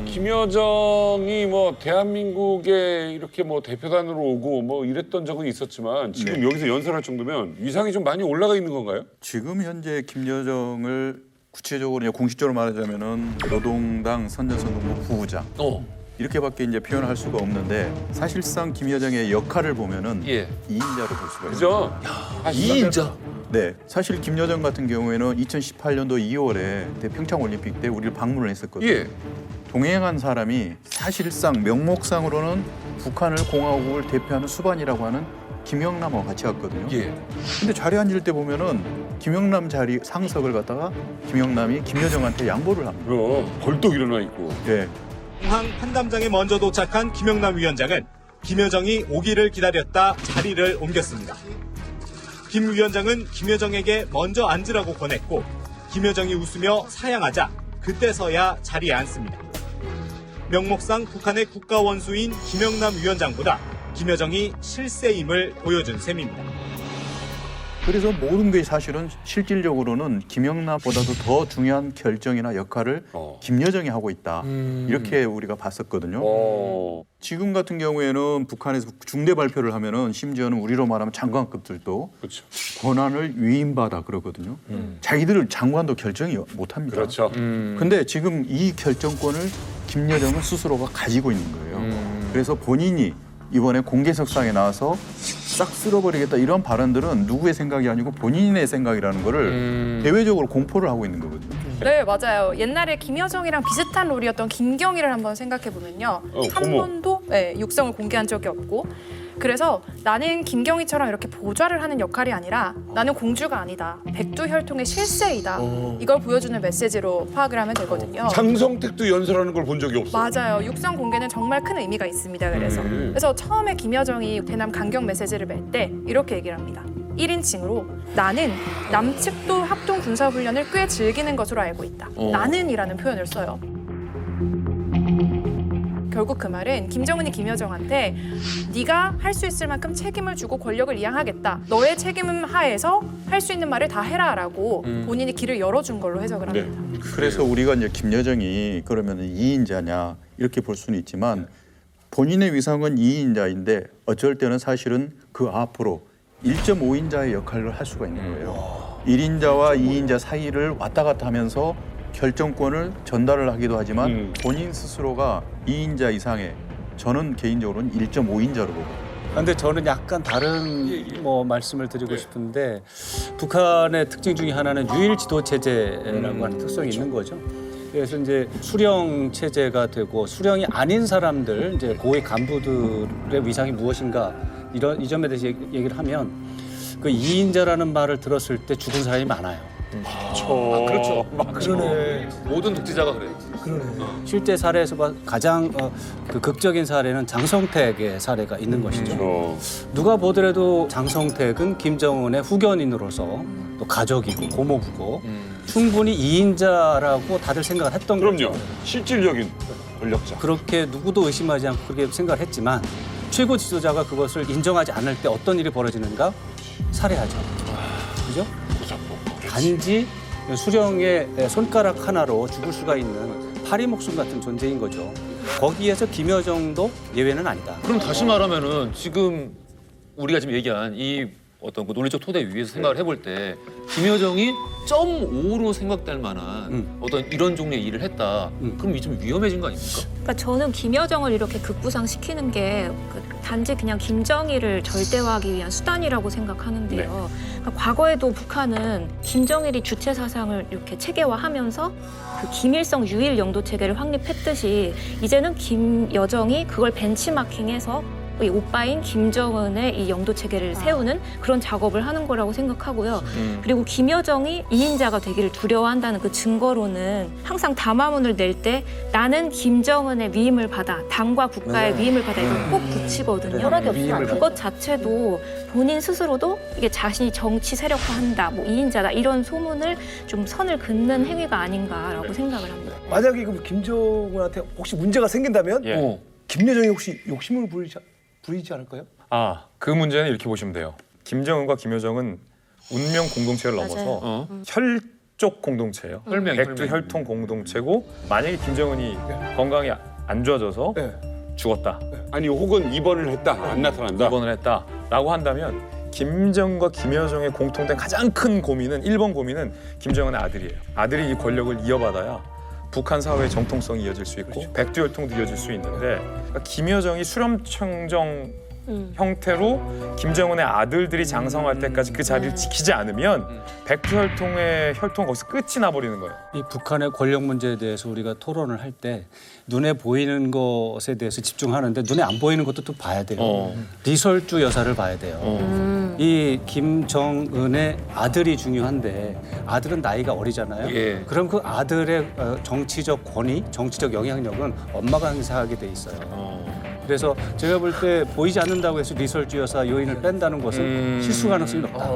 김여정이 뭐 대한민국에 이렇게 뭐 대표단으로 오고 뭐 이랬던 적은 있었지만 지금 여기서 연설할 정도면 위상이 좀 많이 올라가 있는 건가요? 지금 현재 김여정을 구체적으로 공식적으로 말하자면은 노동당 선전선동부 부부장 이렇게밖에 이제 표현할 수가 없는데 사실상 김여정의 역할을 보면은 이인자로 볼 수가 있죠. 그죠? 이인자. 네, 사실 김여정 같은 경우에는 2018년도 2월에 평창 올림픽 때 우리를 방문을 했었거든요. 동행한 사람이 사실상 명목상으로는 북한을 공화국을 대표하는 수반이라고 하는 김영남하고 같이 갔거든요. 근데 자리에 앉을 때 보면은 김영남 자리 상석을 갖다가 김영남이 김여정한테 양보를 합니다. 그럼 벌떡 일어나 있고. 공항 판담장에 먼저 도착한 김영남 위원장은 김여정이 오기를 기다렸다 자리를 옮겼습니다. 김 위원장은 김여정에게 먼저 앉으라고 권했고 김여정이 웃으며 사양하자 그때서야 자리에 앉습니다. 명목상 북한의 국가원수인 김영남 위원장보다 김여정이 실세임을 보여준 셈입니다. 그래서 모든 게 사실은 실질적으로는 김영남보다도 더 중요한 결정이나 역할을 김여정이 하고 있다. 이렇게 우리가 봤었거든요. 지금 같은 경우에는 북한에서 중대 발표를 하면은 심지어는 우리로 말하면 장관급들도 그렇죠. 권한을 위임받아 그러거든요. 자기들 장관도 결정이 못합니다. 그렇죠. 근데 지금 이 결정권을 김여정은 스스로가 가지고 있는 거예요. 그래서 본인이 이번에 공개석상에 나와서 싹 쓸어버리겠다 이런 발언들은 누구의 생각이 아니고 본인의 생각이라는 거를 대외적으로 공포를 하고 있는 거거든요. 네, 맞아요. 옛날에 김여정이랑 비슷한 롤이었던 김경희를 한번 생각해 보면요. 한 번도 육성을 공개한 적이 없고 그래서 나는 김경희처럼 이렇게 보좌를 하는 역할이 아니라 나는 공주가 아니다. 백두혈통의 실세이다. 이걸 보여주는 메시지로 파악을 하면 되거든요. 장성택도 연설하는 걸 본 적이 없어. 맞아요. 육성 공개는 정말 큰 의미가 있습니다. 그래서 처음에 김여정이 대남 강경 메시지를 낼 때 이렇게 얘기를 합니다. 1인칭으로 나는 남측도 합동 군사훈련을 꽤 즐기는 것으로 알고 있다. 나는이라는 표현을 써요. 결국 그 말은 김정은이 김여정한테 네가 할 수 있을 만큼 책임을 주고 권력을 이양하겠다. 너의 책임 하에서 할 수 있는 말을 다 해라라고 본인이 길을 열어준 걸로 해석을 합니다. 그래서 우리가 이제 김여정이 그러면 2인자냐 이렇게 볼 수는 있지만 본인의 위상은 2인자인데 어쩔 때는 사실은 그 앞으로 1.5인자의 역할을 할 수가 있는 거예요. 1인자와 2인자 사이를 왔다 갔다 하면서 결정권을 전달을 하기도 하지만 본인 스스로가 2인자 이상의 저는 개인적으로는 1.5인자로 보거든요. 근데 저는 약간 다른 말씀을 드리고 싶은데 북한의 특징 중에 하나는 유일 지도 체제라고 하는 특성이 있는 거죠. 그래서 이제 수령 체제가 되고 수령이 아닌 사람들 이제 고위 간부들의 위상이 무엇인가 이 점에 대해서 얘기를 하면 그 2인자라는 말을 들었을 때 죽은 사람이 많아요. 그렇죠. 그러네. 모든 독재자가 그래요. 그러네. 실제 사례에서 가장 그 극적인 사례는 장성택의 사례가 있는 것이죠. 누가 보더라도 장성택은 김정은의 후견인으로서 또 가족이고 고모부고 충분히 2인자라고 다들 생각을 했던 거죠. 그럼요. 실질적인 권력자. 그렇게 누구도 의심하지 않고 그렇게 생각을 했지만 최고 지도자가 그것을 인정하지 않을 때 어떤 일이 벌어지는가? 살해하죠. 그죠? 단지 수령의 손가락 하나로 죽을 수가 있는 파리 목숨 같은 존재인 거죠. 거기에서 김여정도 예외는 아니다. 그럼 다시 말하면은 지금 우리가 지금 얘기한 이 어떤 그 논리적 토대 위에서 생각을 해볼 때 김여정이 0.5로 생각될 만한 어떤 이런 종류의 일을 했다. 그럼 이 좀 위험해진 거 아닙니까? 그러니까 저는 김여정을 이렇게 급부상시키는 게 단지 그냥 김정일을 절대화하기 위한 수단이라고 생각하는데요. 그러니까 과거에도 북한은 김정일이 주체 사상을 이렇게 체계화하면서 그 김일성 유일 영도 체계를 확립했듯이 이제는 김여정이 그걸 벤치마킹해서 이 오빠인 김정은의 이 영도 체계를 세우는 그런 작업을 하는 거라고 생각하고요. 그리고 김여정이 2인자가 되기를 두려워한다는 그 증거로는 항상 담화문을 낼 때 나는 김정은의 위임을 받아 당과 국가의 위임을 받아 이걸 꼭 붙이거든요. 허락이 없으면 그것 자체도 본인 스스로도 이게 자신이 정치 세력화한다, 2인자다 이런 소문을 좀 선을 긋는 행위가 아닌가라고 생각을 합니다. 만약에 그럼 김정은한테 혹시 문제가 생긴다면 김여정이 혹시 욕심을 부리지 않을까요? 그 문제는 이렇게 보시면 돼요. 김정은과 김여정은 운명 공동체를 넘어서 혈족 공동체예요. 혈맹, 백두 혈맹. 혈통 공동체고 만약에 김정은이 건강이 안 좋아져서 네. 죽었다, 아니 혹은 입원을 했다 안 나타난다. 입원을 했다라고 한다면 김정은과 김여정의 공통된 가장 큰 고민은 1번 고민은 김정은의 아들이에요. 아들이 이 권력을 이어받아야 북한 사회의 정통성이 이어질 수 있고 백두 혈통도 이어질 수 있는데 그러니까 김여정이 수렴청정 형태로 김정은의 아들들이 장성할 때까지 그 자리를 지키지 않으면 백두 혈통의 혈통 거기서 끝이 나버리는 거예요. 이 북한의 권력 문제에 대해서 우리가 토론을 할 때 눈에 보이는 것에 대해서 집중하는데 눈에 안 보이는 것도 또 봐야 돼요. 리설주 여사를 봐야 돼요. 이 김정은의 아들이 중요한데 아들은 나이가 어리잖아요. 예. 그럼 그 아들의 정치적 권위, 정치적 영향력은 엄마가 행사하게 돼 있어요. 그래서 제가 볼 때 보이지 않는다고 해서 리설주 여사 요인을 뺀다는 것은 실수 가능성이 높다.